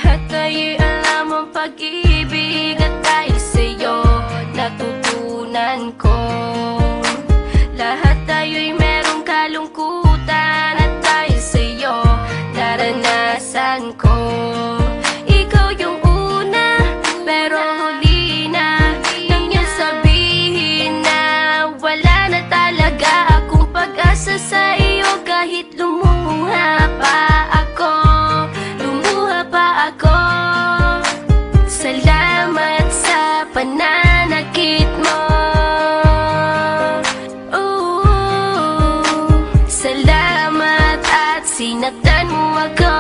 Lahat ay alam ang pag-ibig at dahil sa'yo natutunan ko. Lahat tayo'y merong kalungkutan at dahil sa'yo naranasan ko. Ikaw yung una pero huli na nang iyong sabihin na wala na talaga akong pag-asa sa iyo. Kahit lumuha pa ako, salamat sa pananakit mo. Salamat at sinaktan mo ako.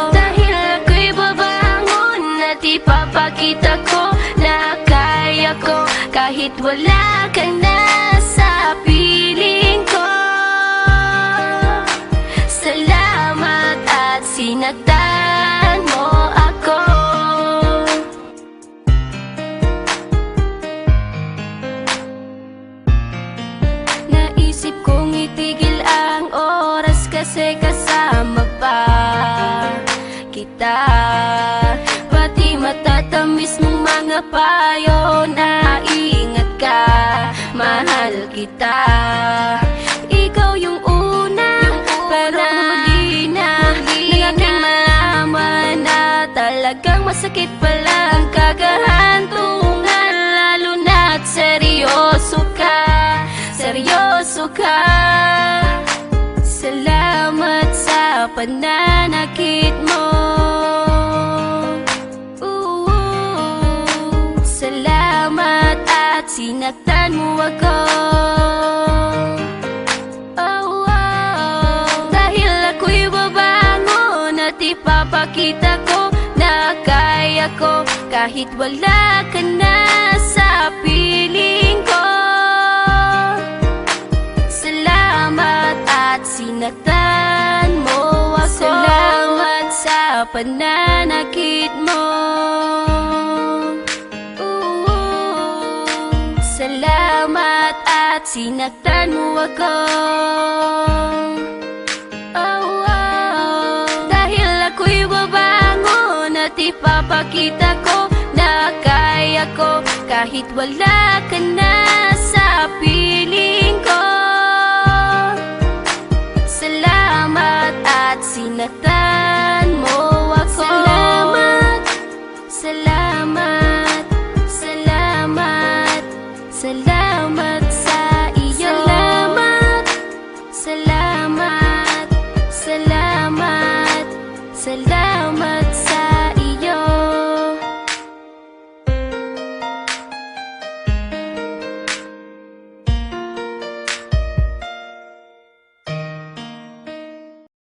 Dahil ako'y babangon at ipapakita ko na kaya ko kahit wala ka na sa piling ko. Salamat at sinaktan mo ako. Naisip kong itigil ang oras kasi kasama pa kita. Pati matatamis mong mga payo na ingat ka, mahal kita. Ikaw yung una pero huli na nang aking malaman na talagang masakit pala ang kagahantungan. Lalo na't seryoso ka, seryoso ka. Salamat sa pananakit mo. Salamat at sinaktan mo ako. Dahil ako'y babangon at ipapakita ko na kaya ko kahit wala ka na sa piling ko. Salamat at sinaktan mo ako. Salamat sa pananakit mo. Salamat at sinaktan mo ako. Dahil ako'y babangon at ipapakita ko na kaya ko kahit wala ka na sa piling ko. Salamat at sinaktan mo ako. Salamat, salamat, salamat, salamat sa iyo. Salamat, salamat, salamat, salamat.